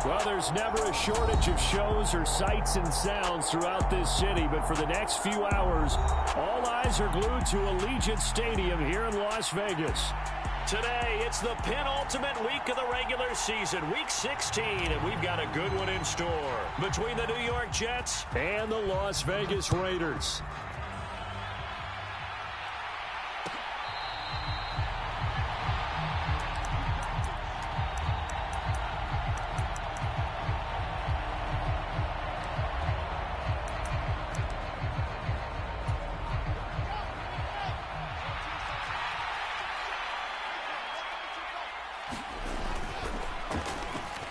Well, there's never a shortage of shows or sights and sounds throughout this city, but for the next few hours, all eyes are glued to Allegiant Stadium here in Las Vegas. Today, it's the penultimate week of the regular season, Week 16, and we've got a good one in store between the New York Jets and the Las Vegas Raiders.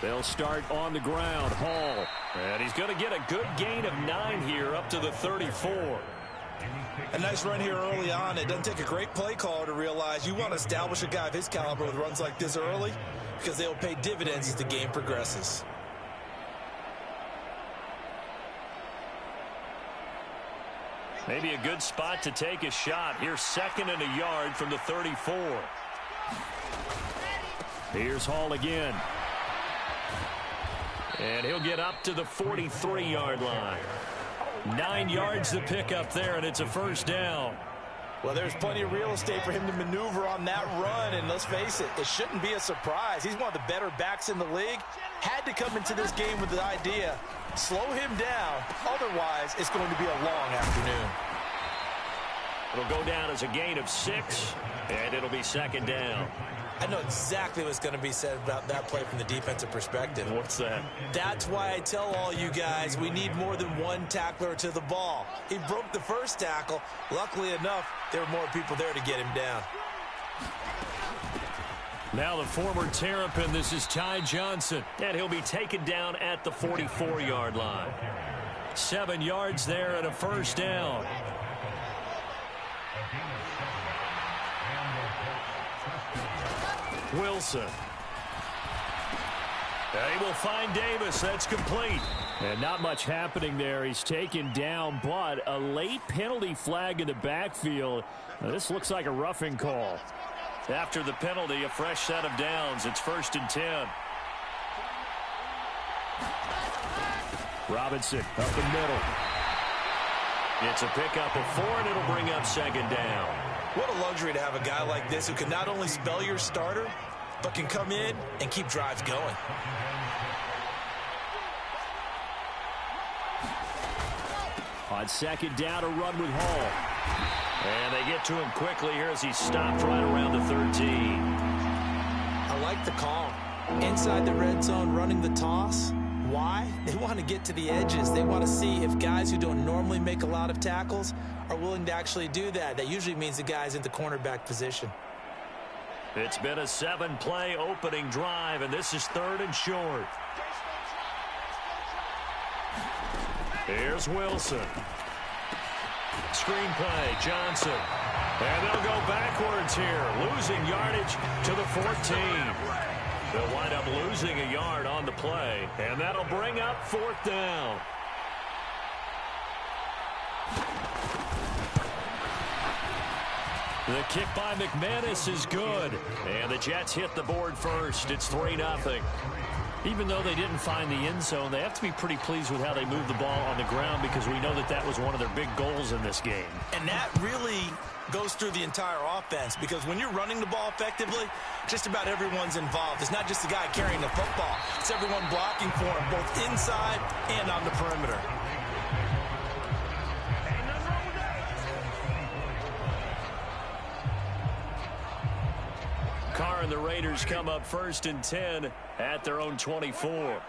They'll start on the ground. Hall. And he's going to get a good gain of 9 here up to the 34. A nice run here early on. It doesn't take a great play caller to realize you want to establish a guy of his caliber with runs like this early because they'll pay dividends as the game progresses. Maybe a good spot to take a shot. Here's 2nd and a yard from the 34. Here's Hall again. And he'll get up to the 43-yard line. 9 yards to pick up there, and it's a first down. Well, there's plenty of real estate for him to maneuver on that run, and let's face it, it shouldn't be a surprise. He's one of the better backs in the league. Had to come into this game with the idea, slow him down, otherwise it's going to be a long afternoon. It'll go down as a gain of 6, and it'll be 2nd down. I know exactly what's going to be said about that play from the defensive perspective. What's that? That's why I tell all you guys we need more than one tackler to the ball. He broke the first tackle. Luckily enough, there were more people there to get him down. Now the former Terrapin, this is Ty Johnson. And he'll be taken down at the 44-yard line. 7 yards there and a first down. Wilson. They will find Davis. That's complete. And not much happening there. He's taken down, but a late penalty flag in the backfield. Now, this looks like a roughing call. After the penalty, a fresh set of downs. It's 1st and 10. Robinson up the middle. It's a pickup of 4, and it'll bring up 2nd down. What a luxury to have a guy like this who can not only spell your starter, but can come in and keep drives going. On 2nd down, a run with Hall. And they get to him quickly here as he stopped right around the 13. I like the call. Inside the red zone, running the toss. Why? They want to get to the edges. They want to see if guys who don't normally make a lot of tackles are willing to actually do that. That usually means the guy's in the cornerback position. It's been a 7-play opening drive, and this is 3rd and short. Here's Wilson. Screen play, Johnson. And they'll go backwards here, losing yardage to the 14. They'll wind up losing a yard on the play, and that'll bring up 4th down. The kick by McManus is good, and the Jets hit the board first. It's 3-0. Even though they didn't find the end zone, they have to be pretty pleased with how they moved the ball on the ground because we know that that was one of their big goals in this game. And that really goes through the entire offense because when you're running the ball effectively, just about everyone's involved. It's not just the guy carrying the football. It's everyone blocking for him, both inside and on the perimeter. Carr and the Raiders come up 1st and 10 at their own 24.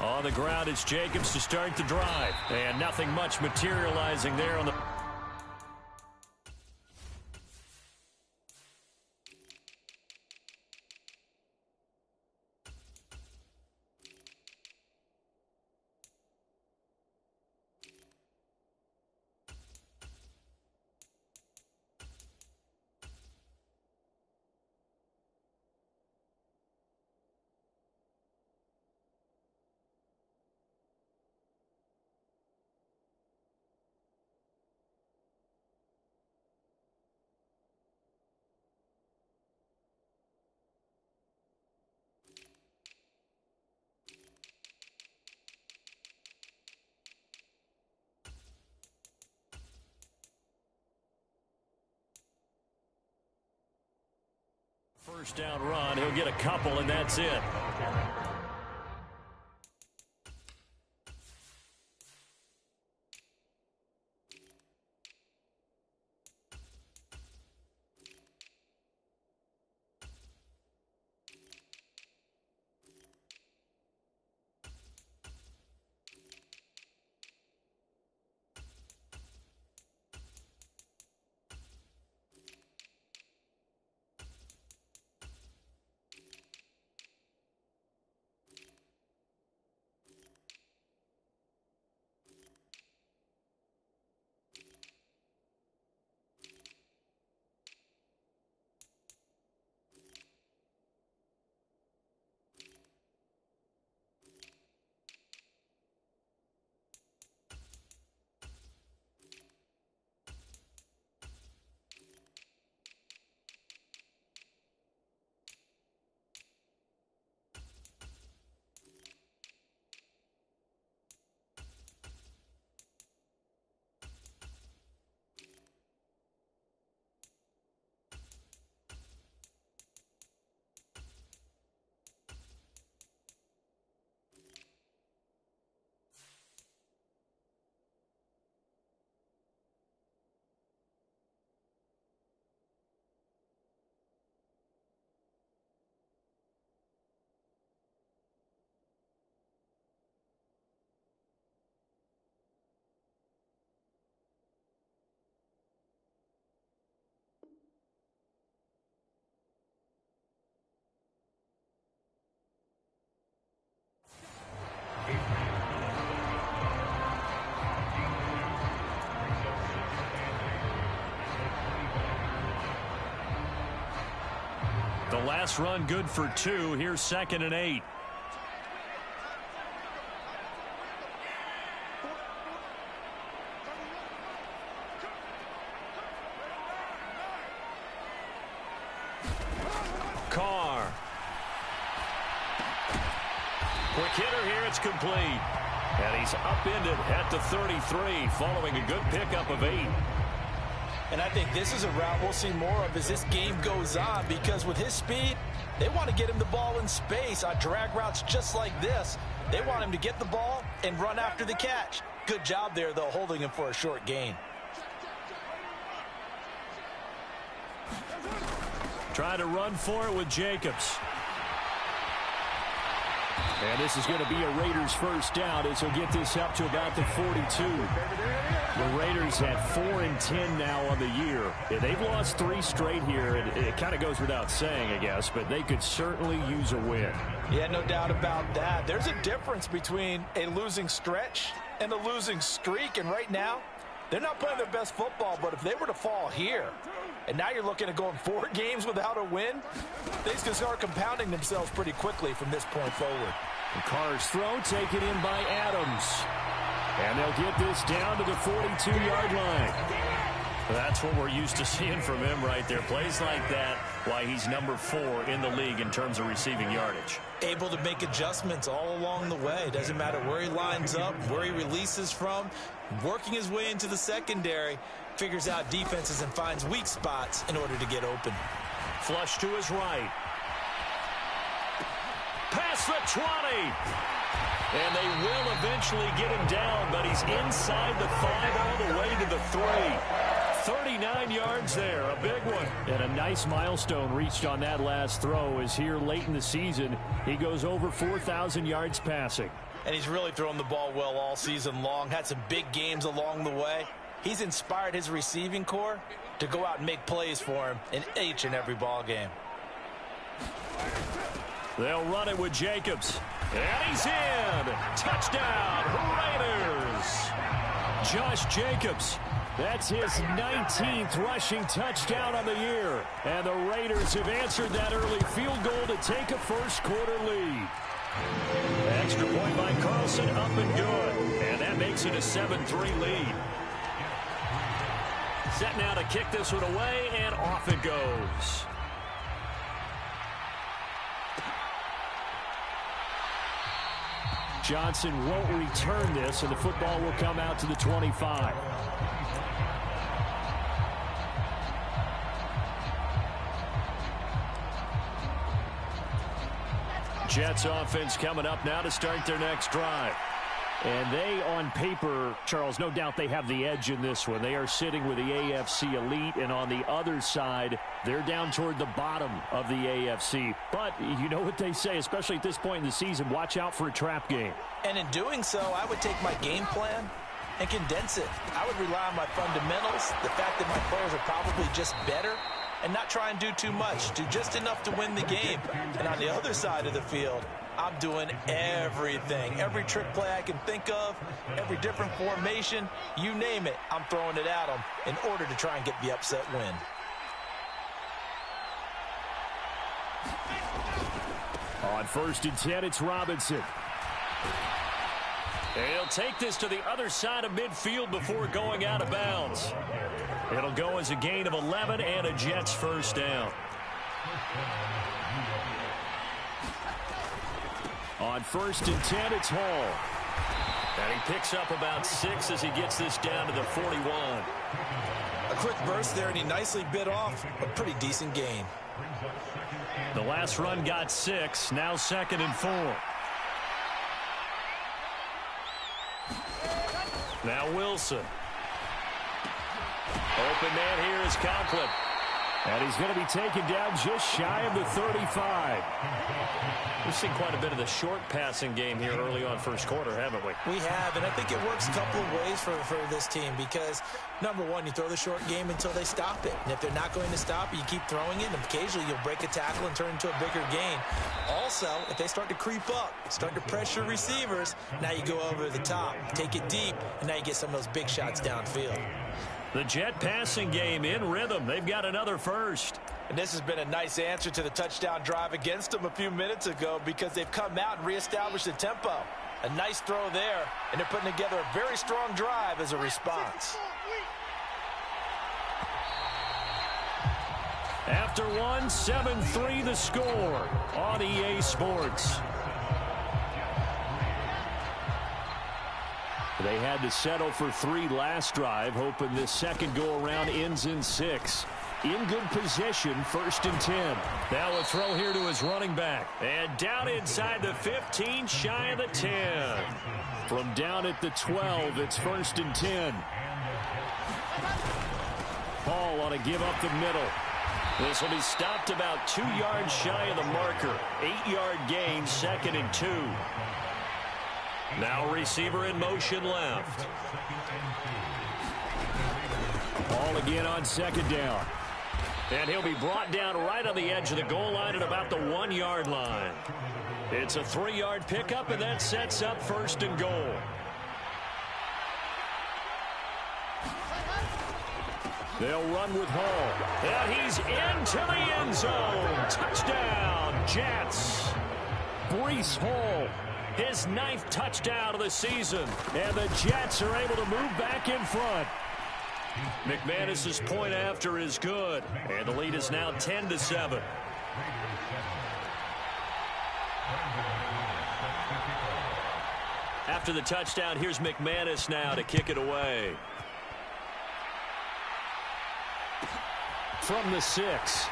On the ground, it's Jacobs to start the drive. And nothing much materializing there on the... First down run, he'll get a couple, and that's it. The last run good for 2. Here's 2nd and 8. Carr. Quick hitter here. It's complete. And he's upended at the 33 following a good pickup of 8. And I think this is a route we'll see more of as this game goes on, because with his speed, they want to get him the ball in space on drag routes just like this. They want him to get the ball and run after the catch. Good job there, though, holding him for a short gain. Try to run for it with Jacobs. And this is going to be a Raiders first down as he'll get this up to about the 42. The Raiders have 4-10 now on the year. They've lost 3 straight here. It kind of goes without saying, I guess, but they could certainly use a win. Yeah, no doubt about that. There's a difference between a losing stretch and a losing streak, and right now, they're not playing their best football, but if they were to fall here, and now you're looking at going 4 games without a win, things can start compounding themselves pretty quickly from this point forward. The Carr's throw taken in by Adams. And they'll get this down to the 42-yard line. That's what we're used to seeing from him right there. Plays like that, why he's number 4 in the league in terms of receiving yardage. Able to make adjustments all along the way. Doesn't matter where he lines up, where he releases from. Working his way into the secondary, figures out defenses and finds weak spots in order to get open. Flush to his right. Past the 20. And they will eventually get him down, but he's inside the 5 all the way to the 3. 39 yards there, a big one. And a nice milestone reached on that last throw as here late in the season, he goes over 4,000 yards passing. And he's really thrown the ball well all season long, had some big games along the way. He's inspired his receiving corps to go out and make plays for him in each and every ball game. They'll run it with Jacobs. And he's in. Touchdown, Raiders. Josh Jacobs. That's his 19th rushing touchdown on the year. And the Raiders have answered that early field goal to take a first-quarter lead. Extra point by Carlson, up and good. And that makes it a 7-3 lead. Set now to kick this one away, and off it goes. Johnson won't return this, and the football will come out to the 25. Jets offense coming up now to start their next drive. And they, on paper, Charles, no doubt they have the edge in this one. They are sitting with the AFC elite, and on the other side, they're down toward the bottom of the AFC. But you know what they say, especially at this point in the season, watch out for a trap game. And in doing so, I would take my game plan and condense it. I would rely on my fundamentals, the fact that my players are probably just better, and not try and do too much. Do just enough to win the game. And on the other side of the field, I'm doing everything. Every trick play I can think of, every different formation, you name it, I'm throwing it at them in order to try and get the upset win. On 1st and 10, it's Robinson. He'll take this to the other side of midfield before going out of bounds. It'll go as a gain of 11 and a Jets first down. On 1st and 10, it's Hall. And he picks up about 6 as he gets this down to the 41. A quick burst there, and he nicely bit off a pretty decent gain. The last run got 6, now 2nd and 4. Now Wilson. Open man here is Conklin. And he's going to be taken down just shy of the 35. We've seen quite a bit of the short passing game here early on first quarter, haven't we? We have, and I think it works a couple of ways for this team because, number one, you throw the short game until they stop it. And if they're not going to stop it, you keep throwing it, and occasionally you'll break a tackle and turn into a bigger gain. Also, if they start to creep up, start to pressure receivers, now you go over the top, take it deep, and now you get some of those big shots downfield. The Jet passing game in rhythm. They've got another first. And this has been a nice answer to the touchdown drive against them a few minutes ago because they've come out and reestablished the tempo. A nice throw there, and they're putting together a very strong drive as a response. After one, 7-3 the score on EA Sports. They had to settle for 3 last drive, hoping this second go-around ends in 6. In good position, 1st and 10. Now a throw here to his running back. And down inside the 15, shy of the 10. From down at the 12, it's 1st and 10. Hall on a give up the middle. This will be stopped about 2 yards shy of the marker. 8-yard gain, 2nd and 2. Now receiver in motion left. Ball again on 2nd down. And he'll be brought down right on the edge of the goal line at about the 1-yard line. It's a 3-yard pickup, and that sets up 1st and goal. They'll run with Hall. And he's into the end zone. Touchdown, Jets. Breece Hall. His 9th touchdown of the season. And the Jets are able to move back in front. McManus's point after is good. And the lead is now 10-7. After the touchdown, here's McManus now to kick it away. From the 6.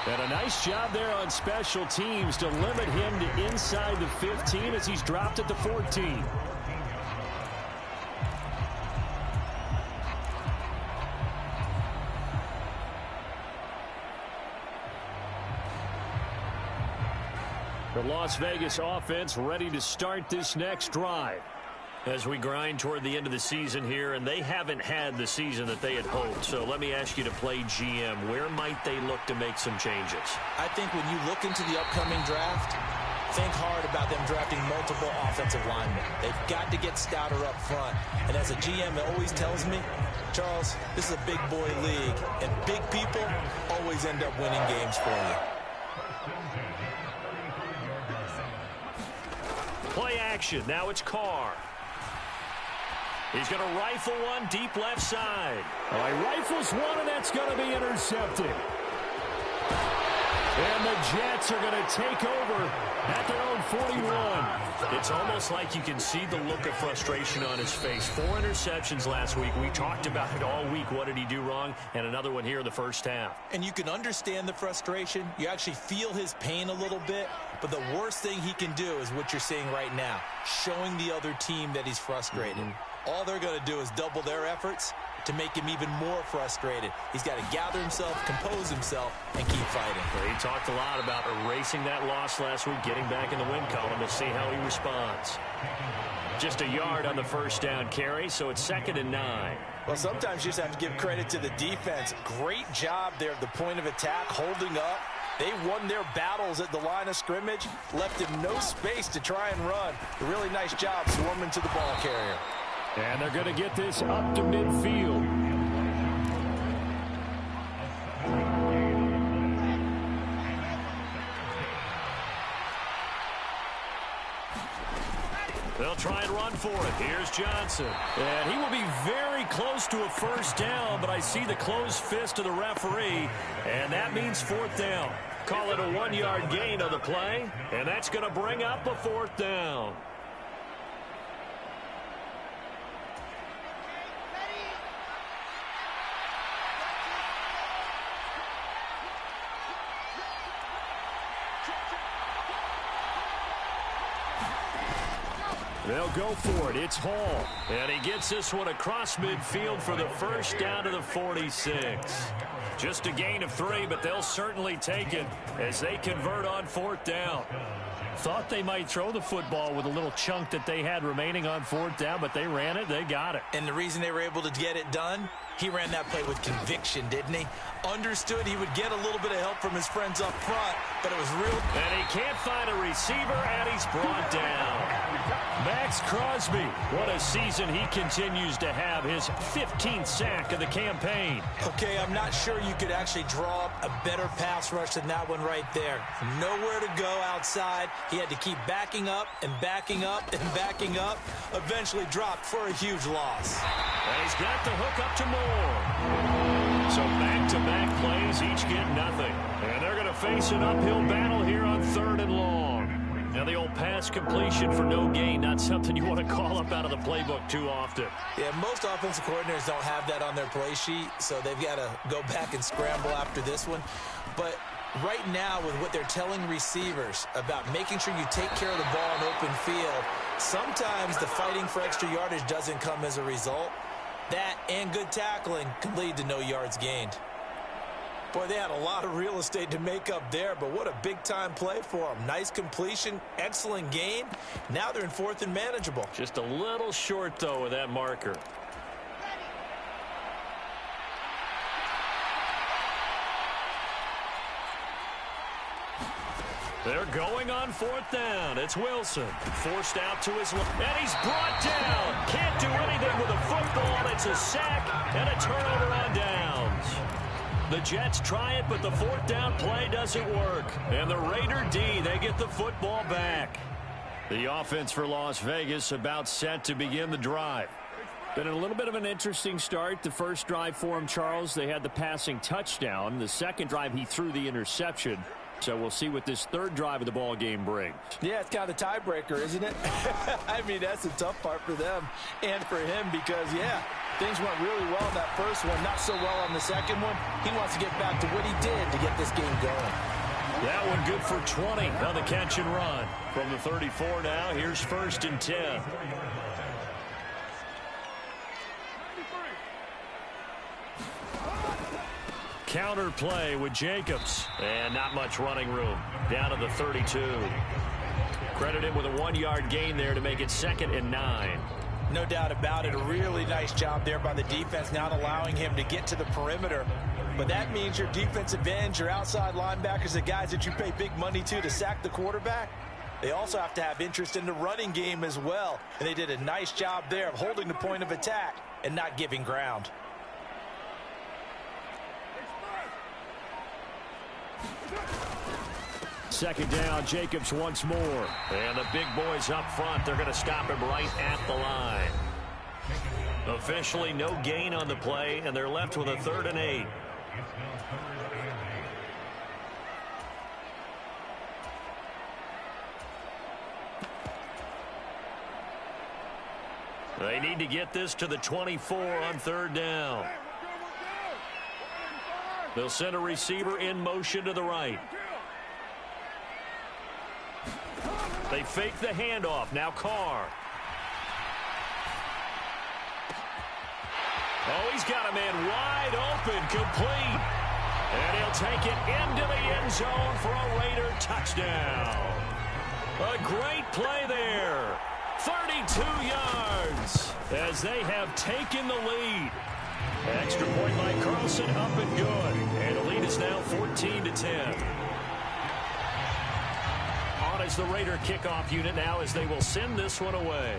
And a nice job there on special teams to limit him to inside the 15 as he's dropped at the 14. The Las Vegas offense ready to start this next drive. As we grind toward the end of the season here, and they haven't had the season that they had hoped. So let me ask you to play GM. Where might they look to make some changes? I think when you look into the upcoming draft, think hard about them drafting multiple offensive linemen. They've got to get stouter up front. And as a GM, it always tells me, Charles, this is a big boy league, and big people always end up winning games for you. Play action. Now it's Carr. He's going to rifle one deep left side. He rifles one, and that's going to be intercepted. And the Jets are going to take over at their own 41. It's almost like you can see the look of frustration on his face. 4 interceptions last week. We talked about it all week. What did he do wrong? And another one here in the first half. And you can understand the frustration. You actually feel his pain a little bit. But the worst thing he can do is what you're seeing right now, showing the other team that he's frustrated. All they're going to do is double their efforts to make him even more frustrated. He's got to gather himself, compose himself, and keep fighting. Well, he talked a lot about erasing that loss last week, getting back in the win column. We'll see how he responds. Just a yard on the first down carry, so it's 2nd and 9. Well, sometimes you just have to give credit to the defense. Great job there at the point of attack, holding up. They won their battles at the line of scrimmage, left him no space to try and run. A really nice job swarming to the ball carrier. And they're going to get this up to midfield. They'll try and run for it. Here's Johnson. And he will be very close to a first down, but I see the closed fist of the referee, and that means 4th down. Call it a 1-yard gain on the play, and that's going to bring up a 4th down. They'll go for it. It's Hall. And he gets this one across midfield for the first down to the 46. Just a gain of 3, but they'll certainly take it as they convert on 4th down. Thought they might throw the football with a little chunk that they had remaining on 4th down, but they ran it. They got it. And the reason they were able to get it done, he ran that play with conviction, didn't he? Understood he would get a little bit of help from his friends up front, but it was real. And he can't find a receiver, and he's brought down. Max Crosby, what a season he continues to have, his 15th sack of the campaign. Okay, I'm not sure you could actually draw up a better pass rush than that one right there. Nowhere to go outside. He had to keep backing up and backing up and backing up. Eventually dropped for a huge loss. And he's got the hook up to Moore. So back-to-back plays, each get nothing. And they're going to face an uphill battle here on 3rd and long. Now the old pass completion for no gain, not something you want to call up out of the playbook too often. Yeah, most offensive coordinators don't have that on their play sheet, so they've got to go back and scramble after this one. But right now, with what they're telling receivers about making sure you take care of the ball in open field, sometimes the fighting for extra yardage doesn't come as a result. That and good tackling can lead to no yards gained. Boy, they had a lot of real estate to make up there, but what a big-time play for them. Nice completion, excellent gain. Now they're in 4th and manageable. Just a little short, though, with that marker. They're going on 4th down. It's Wilson. Forced out to his left. And he's brought down. Can't do anything with a football. It's a sack and a turnover on downs. The Jets try it, but the 4th down play doesn't work. And the Raider D, they get the football back. The offense for Las Vegas about set to begin the drive. Been a little bit of an interesting start. The first drive for him, Charles, they had the passing touchdown. The second drive, he threw the interception. So we'll see what this 3rd drive of the ball game brings. Yeah, it's kind of a tiebreaker, isn't it? I mean, that's the tough part for them and for him because, yeah, things went really well in that first one, not so well on the second one. He wants to get back to what he did to get this game going. That one good for 20 on the catch and run. From the 34 now, here's 1st and 10. Counter play with Jacobs. And not much running room. Down to the 32. Credit him with a 1-yard gain there to make it 2nd and 9. No doubt about it. A really nice job there by the defense, not allowing him to get to the perimeter. But that means your defensive ends, your outside linebackers, the guys that you pay big money to sack the quarterback, they also have to have interest in the running game as well. And they did a nice job there of holding the point of attack and not giving ground. Second down, Jacobs once more. And the big boys up front, they're going to stop him right at the line. Officially no gain on the play, and they're left with a 3rd and 8. They need to get this to the 24 on third down. They'll send a receiver in motion to the right. They fake the handoff. Now Carr. Oh, he's got a man wide open, complete. And he'll take it into the end zone for a Raider touchdown. A great play there. 32 yards as they have taken the lead. Extra point by Carlson, up and good. And the lead is now 14-10. On as the Raider kickoff unit now as they will send this one away.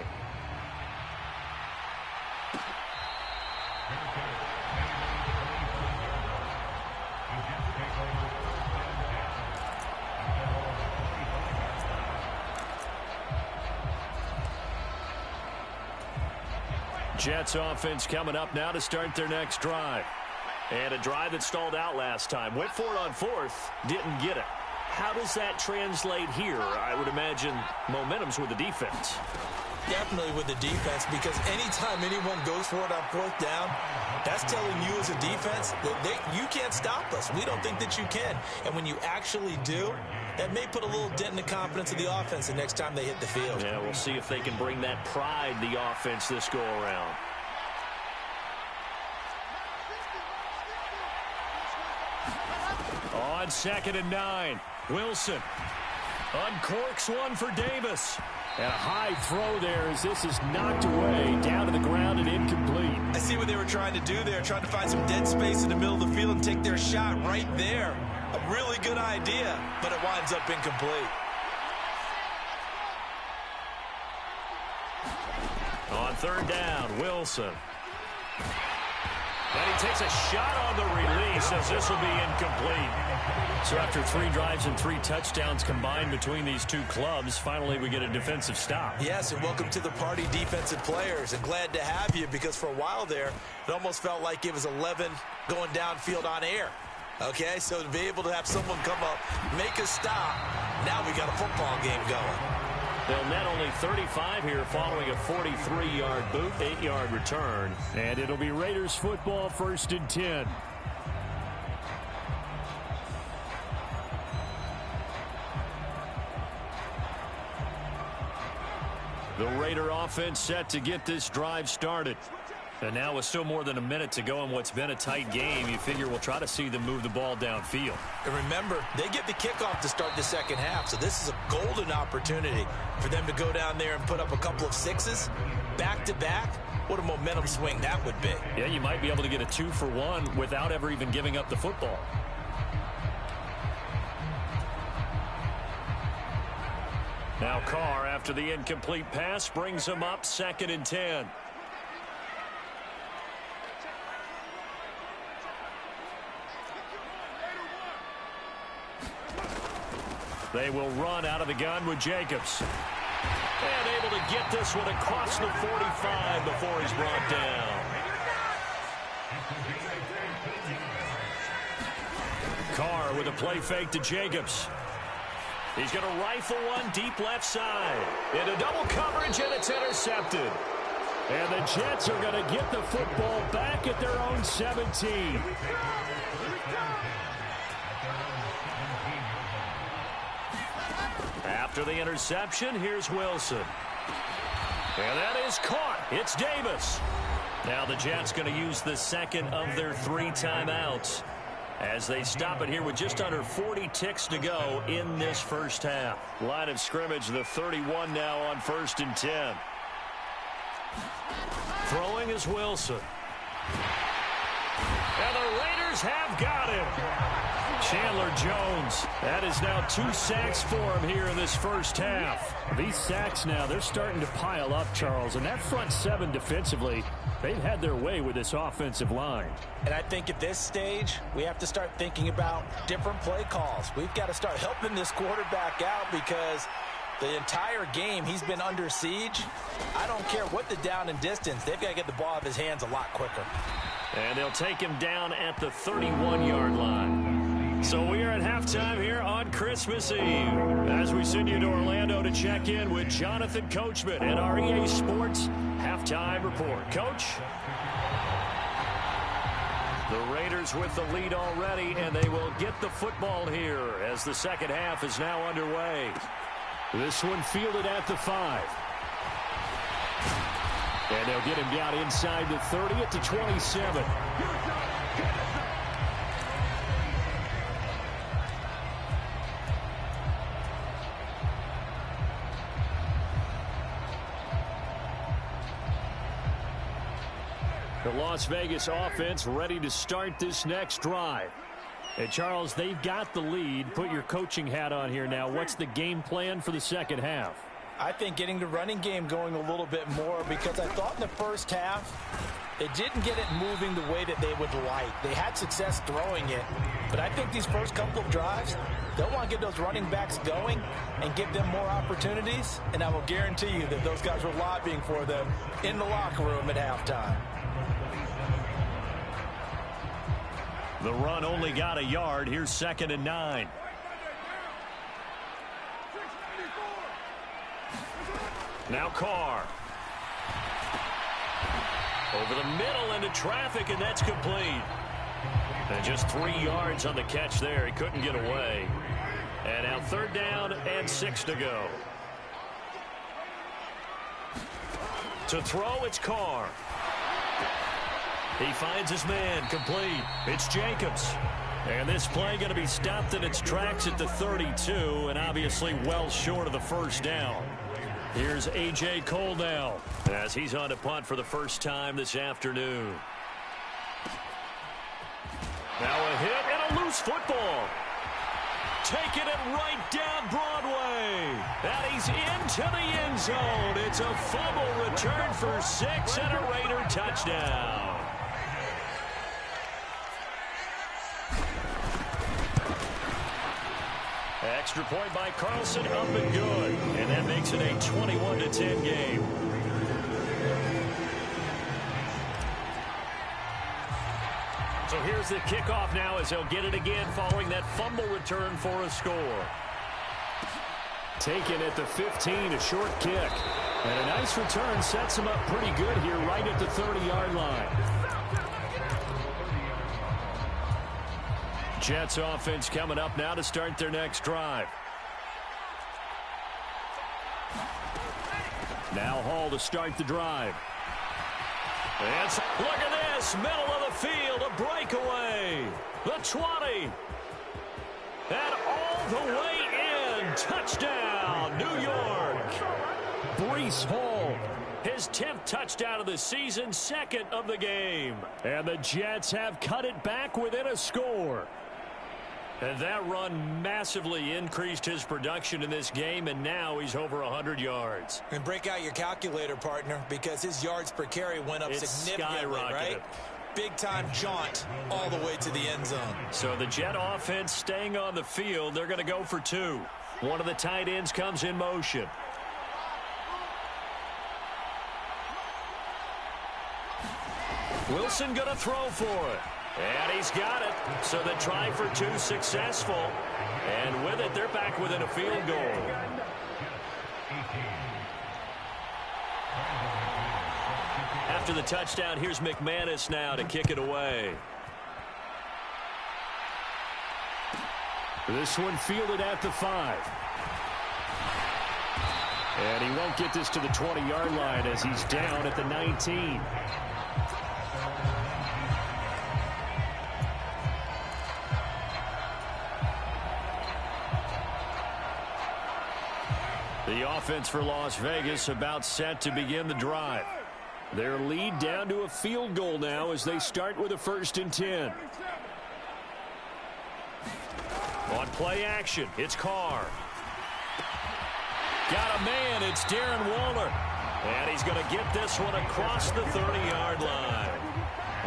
Jets offense coming up now to start their next drive. And a drive that stalled out last time. Went for it on fourth, didn't get it. How does that translate here? I would imagine momentum's with the defense. Definitely with the defense, because anytime anyone goes for it on fourth down, that's telling you as a defense that you can't stop us. We don't think that you can. And when you actually do, that may put a little dent in the confidence of the offense the next time they hit the field. Yeah, we'll see if they can bring that pride, the offense, this go-around. On 2nd and 9, Wilson uncorks one for Davis. And a high throw there as this is knocked away, down to the ground and incomplete. I see what they were trying to do there, trying to find some dead space in the middle of the field and take their shot right there. A really good idea, but it winds up incomplete. On third down, Wilson. And he takes a shot on the release as this will be incomplete. So after 3 drives and 3 touchdowns combined between these two clubs, finally we get a defensive stop. Yes, and welcome to the party, defensive players. And glad to have you, because for a while there, it almost felt like it was 11 going downfield on air. Okay, so to be able to have someone come up, make a stop, now we got a football game going. They'll net only 35 here following a 43-yard boot, 8-yard return. And it'll be Raiders football, 1st and 10. The Raider offense set to get this drive started. And now with still more than a minute to go in what's been a tight game, you figure we'll try to see them move the ball downfield. And remember, they get the kickoff to start the second half, so this is a golden opportunity for them to go down there and put up a couple of 6s back-to-back. What a momentum swing that would be. Yeah, you might be able to get a 2-for-1 without ever even giving up the football. Now Carr, after the incomplete pass, brings him up 2nd and 10. They will run out of the gun with Jacobs. And able to get this one across the 45 before he's brought down. Carr with a play fake to Jacobs. He's going to rifle one deep left side. Into double coverage, and it's intercepted. And the Jets are going to get the football back at their own 17. After the interception, here's Wilson. And that is caught. It's Davis. Now the Jets going to use the second of their 3 timeouts as they stop it here with just under 40 ticks to go in this first half. Line of scrimmage, the 31 now on 1st and 10. Throwing is Wilson. And the Raiders have got him. Chandler Jones. That is now 2 sacks for him here in this first half. These sacks now, they're starting to pile up, Charles. And that front 7 defensively, they've had their way with this offensive line. And I think at this stage, we have to start thinking about different play calls. We've got to start helping this quarterback out because the entire game he's been under siege. I don't care what the down and distance. They've got to get the ball out of his hands a lot quicker. And they'll take him down at the 31-yard line. So we are at half. Halftime here on Christmas Eve. As we send you to Orlando to check in with Jonathan Coachman at our EA Sports Halftime Report. Coach? The Raiders with the lead already, and they will get the football here as the second half is now underway. This one fielded at the 5. And they'll get him down inside the 30 at the 27. The Las Vegas offense ready to start this next drive. And Charles, they've got the lead. Put your coaching hat on here now. What's the game plan for the second half? I think getting the running game going a little bit more, because I thought in the first half they didn't get it moving the way that they would like. They had success throwing it, but I think these first couple of drives, they'll want to get those running backs going and give them more opportunities, and I will guarantee you that those guys were lobbying for them in the locker room at halftime. The run only got a yard. Here's 2nd and 9. Now Carr. Over the middle into traffic, and that's complete. And just 3 yards on the catch there. He couldn't get away. And now 3rd down and 6 to go. To throw, it's Carr. He finds his man, complete. It's Jacobs. And this play going to be stopped in its tracks at the 32, and obviously well short of the first down. Here's A.J. Cole now, as he's on to punt for the first time this afternoon. Now a hit and a loose football. Taking it right down Broadway. And he's into the end zone. It's a fumble return for 6 and a Raider touchdown. Extra point by Carlson, up and good. And that makes it a 21-10 game. So here's the kickoff now as they'll get it again following that fumble return for a score. Taken at the 15, a short kick. And a nice return sets him up pretty good here right at the 30-yard line. Jets offense coming up now to start their next drive. Now Hall to start the drive. And look at this, middle of the field, a breakaway. The 20. And all the way in. Touchdown, New York. Breece Hall. His 10th touchdown of the season, 2nd of the game. And the Jets have cut it back within a score. And that run massively increased his production in this game, and now he's over 100 yards. And break out your calculator, partner, because his yards per carry went up significantly, right? Big-time jaunt all the way to the end zone. So the Jet offense staying on the field. They're going to go for 2. One of the tight ends comes in motion. Wilson going to throw for it. And he's got it. So the try for 2 successful. And with it, they're back within a field goal. After the touchdown, here's McManus now to kick it away. This one fielded at the 5. And he won't get this to the 20-yard line as he's down at the 19. The offense for Las Vegas about set to begin the drive. Their lead down to a field goal now as they start with a 1st and 10. On play action, it's Carr. Got a man, it's Darren Waller. And he's going to get this one across the 30-yard line.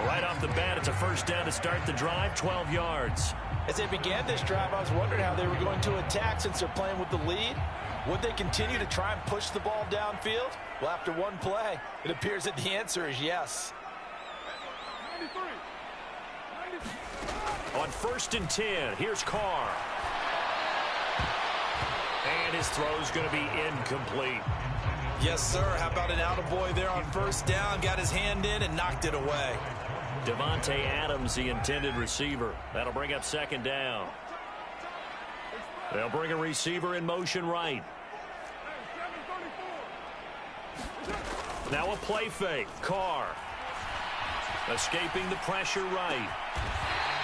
Right off the bat, it's a 1st down to start the drive, 12 yards. As they began this drive, I was wondering how they were going to attack since they're playing with the lead. Would they continue to try and push the ball downfield? Well, after one play, it appears that the answer is yes. On 1st and 10, here's Carr. And his throw's going to be incomplete. Yes, sir. How about an attaboy there on first down? Got his hand in and knocked it away. Devontae Adams, the intended receiver. That'll bring up second down. They'll bring a receiver in motion right. Now a play fake. Carr. Escaping the pressure right.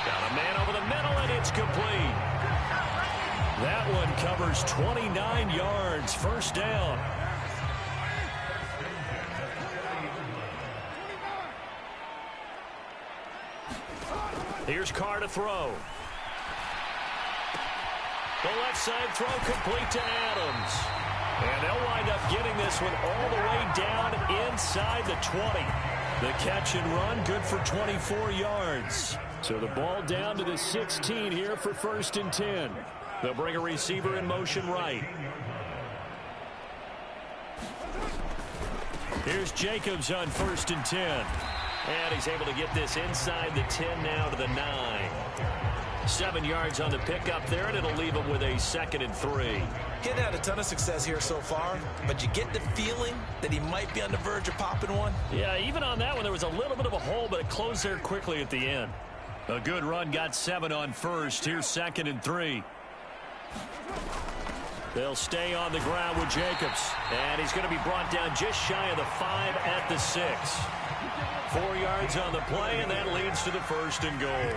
Got a man over the middle, and it's complete. That one covers 29 yards. First down. Here's Carr to throw. The left side throw complete to Adams. And they'll wind up getting this one all the way down inside the 20. The catch and run good for 24 yards. So the ball down to the 16 here for 1st and 10. They'll bring a receiver in motion right. Here's Jacobs on 1st and 10. And he's able to get this inside the 10 now to the 9. 7 yards on the pickup there, and it'll leave him with a 2nd and 3. He hadn't had a ton of success here so far, but you get the feeling that he might be on the verge of popping one. Yeah, even on that one, there was a little bit of a hole, but it closed there quickly at the end. A good run, got 7 on first. Here's 2nd and 3. They'll stay on the ground with Jacobs, and he's going to be brought down just shy of the 5 at the 6. 4 yards on the play, and that leads to the 1st and goal.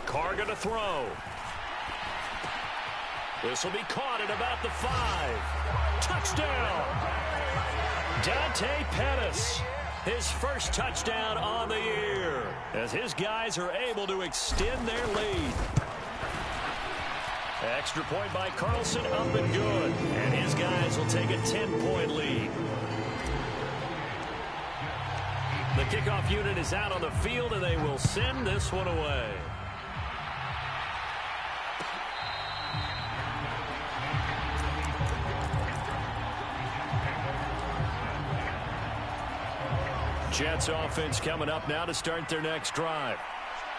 Carr going to throw. This will be caught at about the 5. Touchdown! Dante Pettis, his first touchdown on the year, as his guys are able to extend their lead. Extra point by Carlson, up and good. And his guys will take a 10-point lead. The kickoff unit is out on the field, and they will send this one away. Jets offense coming up now to start their next drive.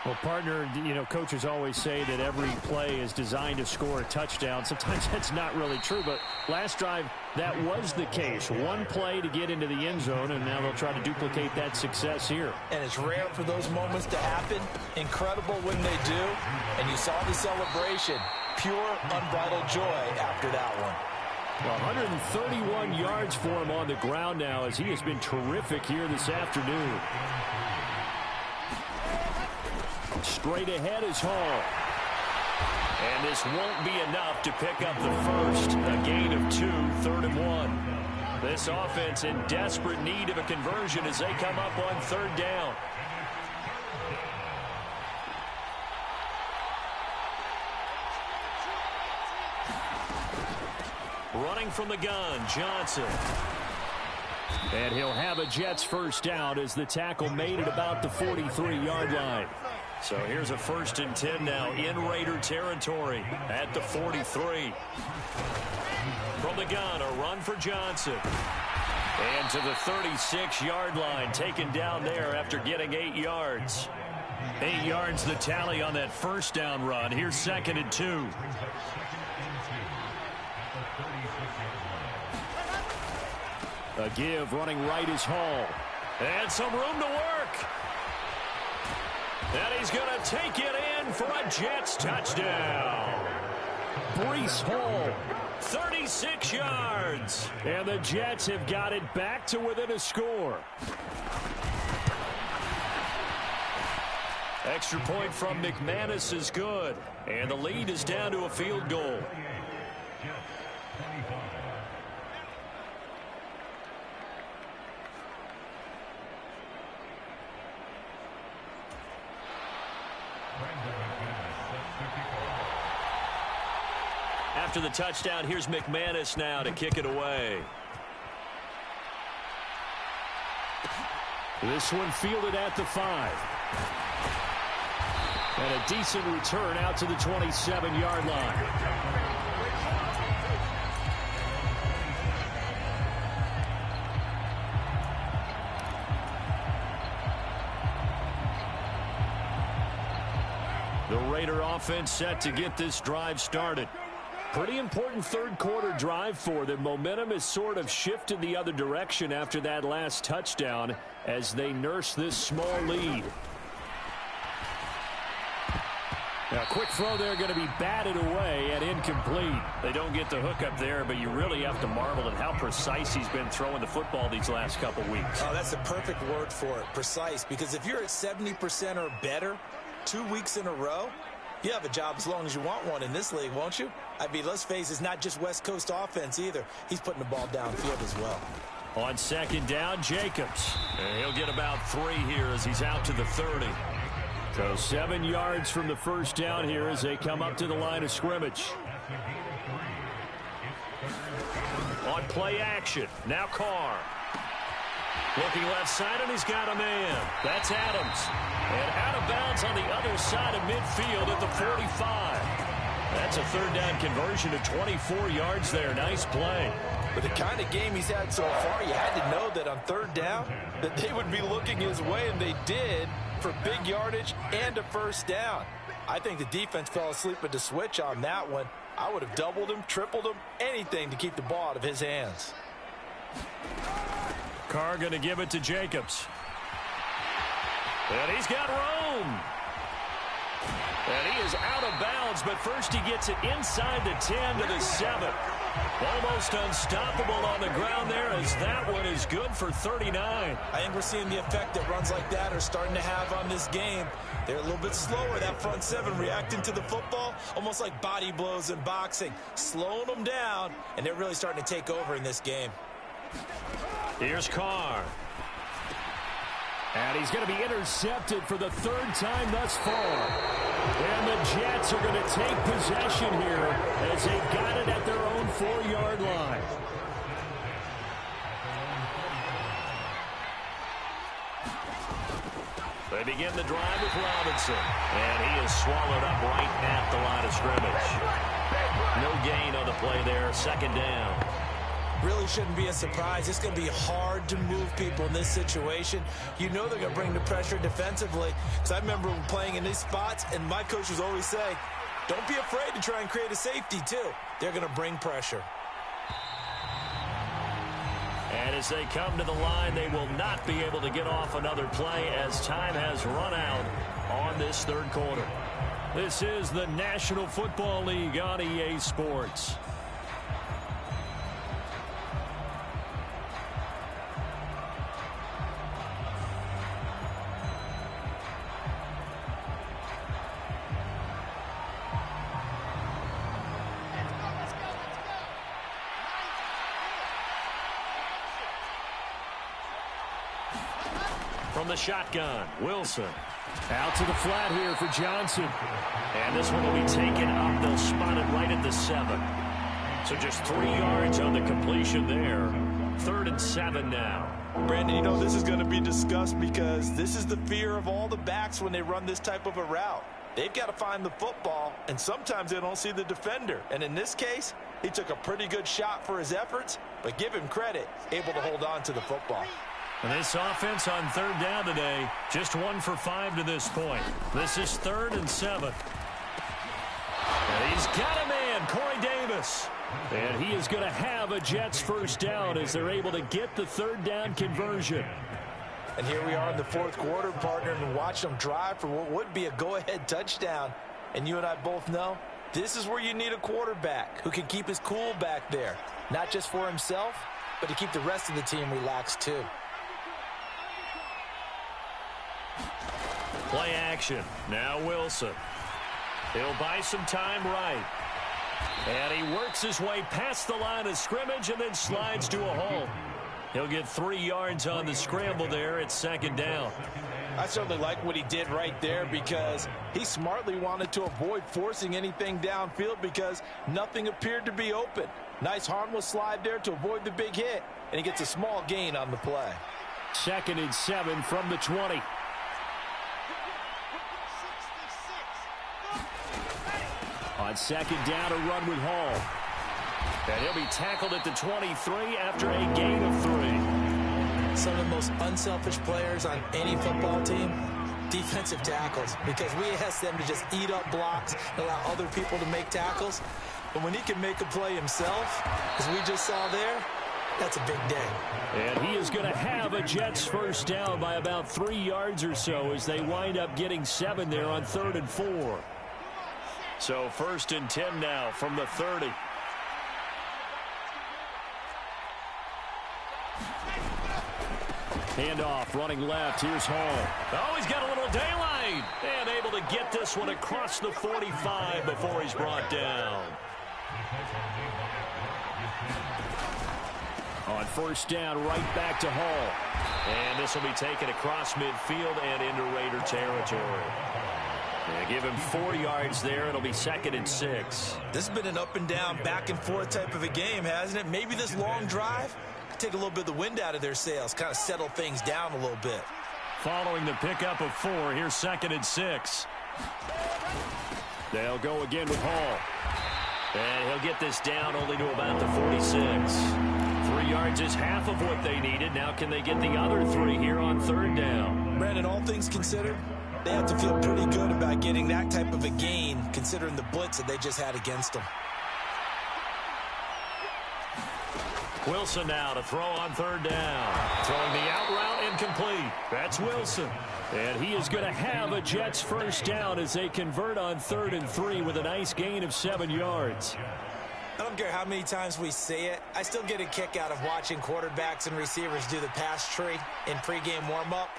Well, partner, you know, coaches always say that every play is designed to score a touchdown. Sometimes that's not really true, but last drive, that was the case. One play to get into the end zone, and now they'll try to duplicate that success here. And it's rare for those moments to happen. Incredible when they do. And you saw the celebration. Pure, unbridled joy after that one. Well, 131 yards for him on the ground now, as he has been terrific here this afternoon. Straight ahead is Hall. And this won't be enough to pick up the first. A gain of 2, 3rd and 1. This offense in desperate need of a conversion as they come up on 3rd down. Running from the gun, Johnson. And he'll have a Jets first down as the tackle made at about the 43-yard line. So here's a 1st and 10 now in Raider territory at the 43. From the gun, a run for Johnson. And to the 36-yard line, taken down there after getting 8 yards. 8 yards the tally on that first down run. Here's 2nd and 2. A give, running right is Hall. And some room to work. And he's going to take it in for a Jets touchdown. Breece Hall, 36 yards. And the Jets have got it back to within a score. Extra point from McManus is good. And the lead is down to a field goal. After the touchdown, here's McManus now to kick it away. This one fielded at the 5. And a decent return out to the 27-yard line. The Raider offense set to get this drive started. Pretty important third quarter drive for them. Momentum has sort of shifted the other direction after that last touchdown as they nurse this small lead. Now, quick throw there going to be batted away and incomplete. They don't get the hook up there, but you really have to marvel at how precise he's been throwing the football these last couple weeks. Oh, that's the perfect word for it, precise, because if you're at 70% or better 2 weeks in a row, you have a job as long as you want one in this league, won't you? I mean, let's face it, it's not just West Coast offense either. He's putting the ball downfield as well. On second down, Jacobs. And he'll get about 3 here as he's out to the 30. So 7 yards from the first down here as they come up to the line of scrimmage. On play action, now Carr. Looking left side, and he's got a man. That's Adams. And out of bounds on the other side of midfield at the 45. That's a third down conversion of 24 yards there. Nice play. With the kind of game he's had so far, you had to know that on third down that they would be looking his way, and they did, for big yardage and a first down. I think the defense fell asleep at the switch on that one. I would have doubled him, tripled him, anything to keep the ball out of his hands. Carr going to give it to Jacobs. And he's got room. And he is out of bounds, but first he gets it inside the 10 to the 7. Almost unstoppable on the ground there as that one is good for 39. I think we're seeing the effect that runs like that are starting to have on this game. They're a little bit slower, that front seven, reacting to the football, almost like body blows in boxing, slowing them down, and they're really starting to take over in this game. Here's Carr. And he's going to be intercepted for the third time thus far. And the Jets are going to take possession here as they've got it at their own 4-yard line. They begin the drive with Robinson. And he is swallowed up right at the line of scrimmage. No gain on the play there. Second down. Really shouldn't be a surprise. It's going to be hard to move people in this situation. You know they're going to bring the pressure defensively. Because I remember playing in these spots, and my coach was always saying, don't be afraid to try and create a safety, too. They're going to bring pressure. And as they come to the line, they will not be able to get off another play as time has run out on this third quarter. This is the National Football League on EA Sports. From the shotgun, Wilson. Out to the flat here for Johnson. And this one will be taken up. They'll spot it right at the 7. So just 3 yards on the completion there. 3rd and 7 now. Brandon, you know this is going to be discussed because this is the fear of all the backs when they run this type of a route. They've got to find the football, and sometimes they don't see the defender. And in this case, he took a pretty good shot for his efforts, but give him credit, able to hold on to the football. And this offense on third down today, just 1 for 5 to this point. This is 3rd and 7. And he's got a man, Corey Davis. And he is going to have a Jets first down as they're able to get the third down conversion. And here we are in the fourth quarter, partner, and watch them drive for what would be a go-ahead touchdown. And you and I both know this is where you need a quarterback who can keep his cool back there. Not just for himself, but to keep the rest of the team relaxed too. Play action. Now Wilson. He'll buy some time right. And he works his way past the line of scrimmage and then slides to a hole. He'll get 3 yards on the scramble there at second down. I certainly like what he did right there because he smartly wanted to avoid forcing anything downfield because nothing appeared to be open. Nice harmless slide there to avoid the big hit, and he gets a small gain on the play. 2nd and 7 from the 20. On second down, a run with Hall. And he'll be tackled at the 23 after a gain of 3. Some of the most unselfish players on any football team defensive tackles, because we ask them to just eat up blocks and allow other people to make tackles. But when he can make a play himself, as we just saw there, that's a big day. And he is going to have a Jets first down by about 3 yards or so as they wind up getting 7 there on 3rd and 4. So 1st and 10 now from the 30. Handoff, running left. Here's Hall. Oh, he's got a little daylight. And able to get this one across the 45 before he's brought down. On 1st down, right back to Hall. And this will be taken across midfield and into Raider territory. Yeah, give him 4 yards there. It'll be 2nd and 6. This has been an up and down, back and forth type of a game, hasn't it? Maybe this long drive could take a little bit of the wind out of their sails, kind of settle things down a little bit. Following the pickup of 4, here's 2nd and 6. They'll go again with Hall. And he'll get this down only to about the 46. 3 yards is half of what they needed. Now can they get the other 3 here on 3rd down? Brandon, all things considered, they have to feel pretty good about getting that type of a gain, considering the blitz that they just had against them. Wilson now to throw on 3rd down. Throwing the out route incomplete. That's Wilson. And he is going to have a Jets first down as they convert on 3rd and 3 with a nice gain of 7 yards. I don't care how many times we say it. I still get a kick out of watching quarterbacks and receivers do the pass tree in pregame warm-up.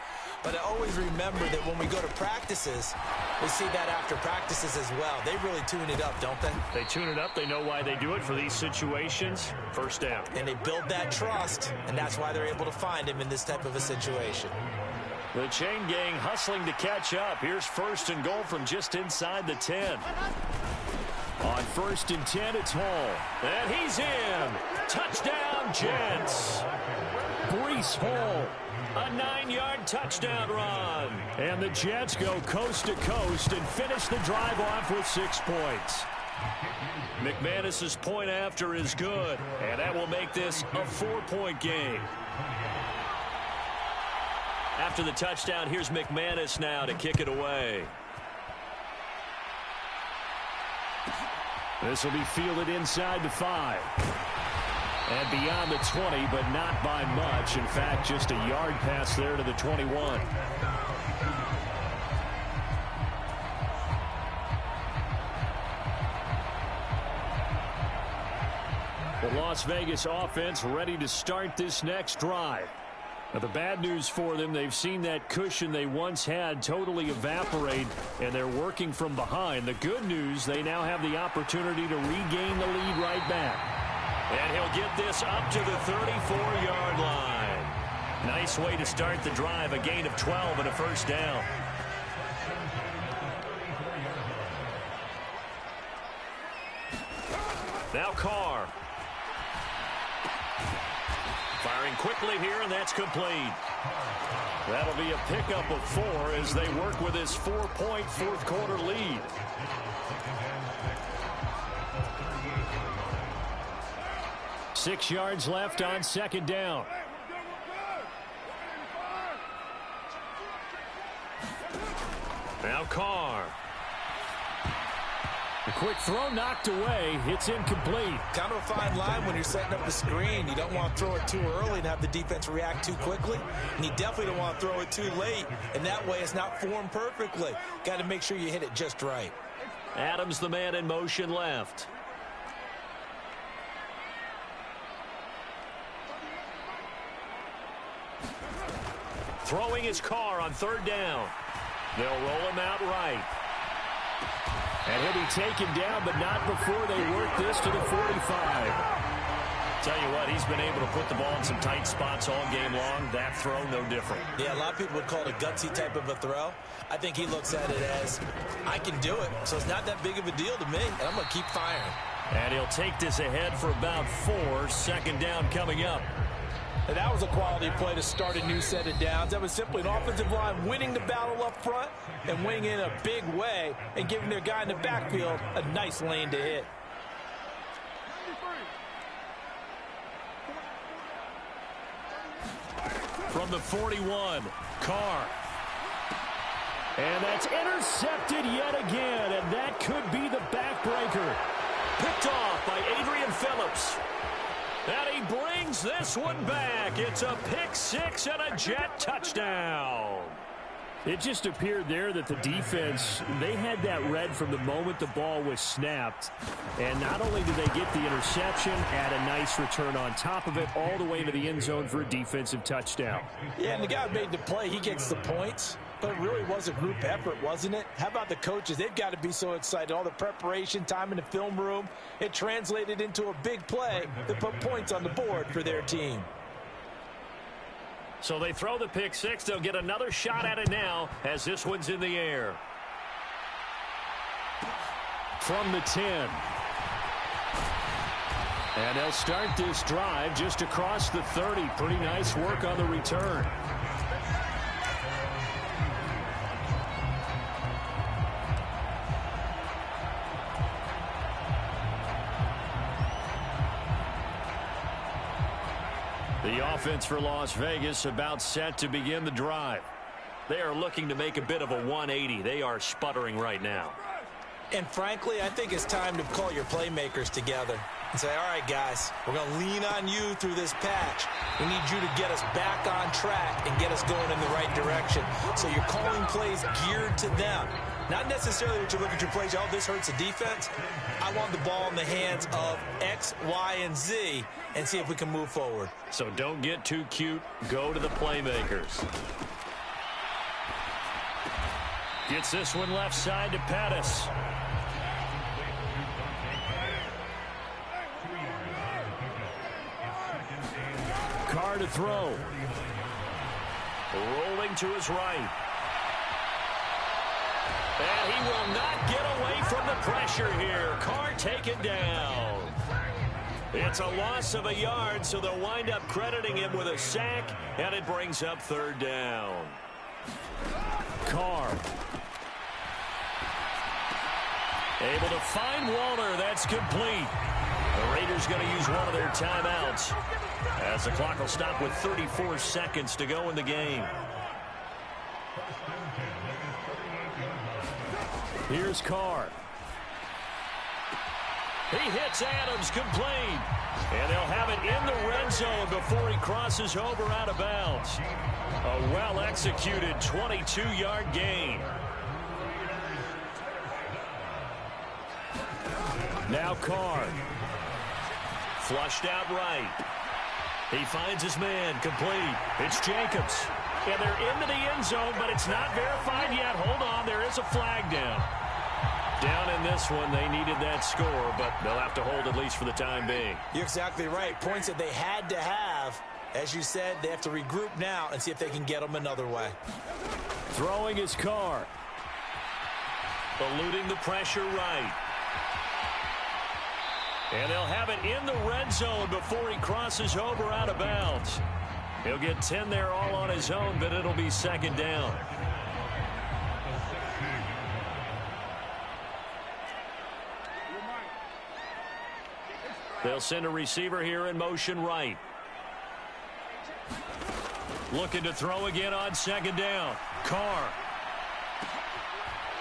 But I always remember that when we go to practices, we see that after practices as well. They really tune it up, don't they? They tune it up. They know why they do it for these situations. First down. And they build that trust, and that's why they're able to find him in this type of a situation. The chain gang hustling to catch up. Here's 1st and goal from just inside the 10. On 1st and 10, it's Hall. And he's in. Touchdown, Jets. Breece Hall. A 9-yard touchdown run. And the Jets go coast to coast and finish the drive off with 6 points. McManus's point after is good, and that will make this a 4-point game. After the touchdown, here's McManus now to kick it away. This will be fielded inside the 5. And beyond the 20, but not by much. In fact, just a yard pass there to the 21. The Las Vegas offense ready to start this next drive. Now, the bad news for them, they've seen that cushion they once had totally evaporate, and they're working from behind. The good news, they now have the opportunity to regain the lead right back. And he'll get this up to the 34-yard line. Nice way to start the drive, a gain of 12 and a first down. Now Carr. Firing quickly here, and that's complete. That'll be a pickup of 4 as they work with his 4-point fourth-quarter lead. Six yards left on 2nd down. Now Carr. A quick throw knocked away. It's incomplete. Kind of a fine line when you're setting up the screen. You don't want to throw it too early and have the defense react too quickly. And you definitely don't want to throw it too late. And that way it's not formed perfectly. Got to make sure you hit it just right. Adams, the man in motion left. Throwing his Carr on 3rd down. They'll roll him out right. And he'll be taken down, but not before they work this to the 45. Tell you what, he's been able to put the ball in some tight spots all game long. That throw, no different. Yeah, a lot of people would call it a gutsy type of a throw. I think he looks at it as, I can do it, so it's not that big of a deal to me, and I'm going to keep firing. And he'll take this ahead for about 4. 2nd down coming up. And that was a quality play to start a new set of downs. That was simply an offensive line winning the battle up front and winning in a big way and giving their guy in the backfield a nice lane to hit. From the 41, Carr. And that's intercepted yet again, and that could be the backbreaker. Picked off by Adrian Phillips. And he brings this one back. It's a pick six and a Jet touchdown. It just appeared there that the defense, they had that read from the moment the ball was snapped. And not only did they get the interception, add a nice return on top of it, all the way to the end zone for a defensive touchdown. Yeah, and the guy who made the play, he gets the points. But it really was a group effort, wasn't it? How about the coaches? They've got to be so excited. All the preparation time in the film room, it translated into a big play that put points on the board for their team. So they throw the pick six. They'll get another shot at it now as this one's in the air. From the 10. And they'll start this drive just across the 30. Pretty nice work on the return. The offense for Las Vegas about set to begin the drive. They are looking to make a bit of a 180. They are sputtering right now. And frankly, I think it's time to call your playmakers together and say, all right, guys, we're going to lean on you through this patch. We need you to get us back on track and get us going in the right direction. So you're calling plays geared to them. Not necessarily that you look at your plays, oh, this hurts the defense. I want the ball in the hands of X, Y, and Z and see if we can move forward. So don't get too cute. Go to the playmakers. Gets this one left side to Pettis. Carr to throw. Rolling to his right. And he will not get away from the pressure here. Carr taken down. It's a loss of a yard, so they'll wind up crediting him with a sack, and it brings up third down. Carr. Able to find Walter. That's complete. The Raiders going to use one of their timeouts as the clock will stop with 34 seconds to go in the game. Here's Carr. He hits Adams, complete. And they'll have it in the red zone before he crosses over out of bounds. A well-executed 22-yard gain. Now Carr. Flushed out right. He finds his man, complete. It's Jacobs. And they're into the end zone, but it's not verified yet. Hold on, there is a flag down. Down in this one, they needed that score, but they'll have to hold at least for the time being. You're exactly right. Points that they had to have. As you said, they have to regroup now and see if they can get them another way. Throwing his Carr. Eluding the pressure right. And they'll have it in the red zone before he crosses over out of bounds. He'll get 10 there all on his own, but it'll be second down. They'll send a receiver here in motion right. Looking to throw again on second down. Carr.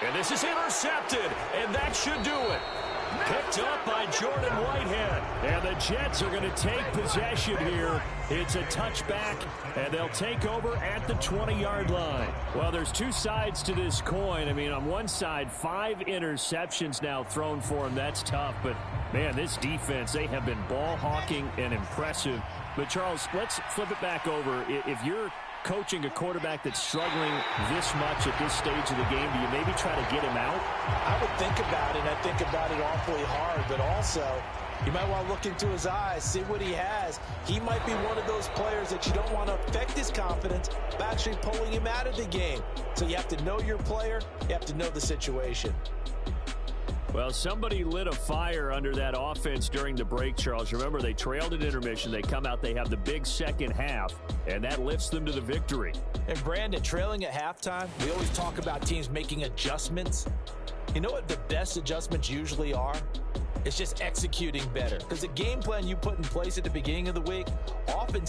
And this is intercepted, and that should do it. Picked up by Jordan Whitehead. And the Jets are going to take possession here. It's a touchback, and they'll take over at the 20-yard line. Well, there's two sides to this coin. I mean, on one side, 5 interceptions now thrown for him. That's tough. But, man, this defense, they have been ball hawking and impressive. But, Charles, let's flip it back over. If you're coaching a quarterback that's struggling this much at this stage of the game, do you maybe try to get him out? I would think about it. I think about it awfully hard, but also you might want to look into his eyes, see what he has. He might be one of those players that you don't want to affect his confidence by actually pulling him out of the game. So you have to know your player. You have to know the situation. Well, somebody lit a fire under that offense during the break, Charles. Remember, they trailed at intermission. They come out, they have the big second half, and that lifts them to the victory. And, Brandon, trailing at halftime, we always talk about teams making adjustments. You know what the best adjustments usually are? It's just executing better. Because the game plan you put in place at the beginning of the week often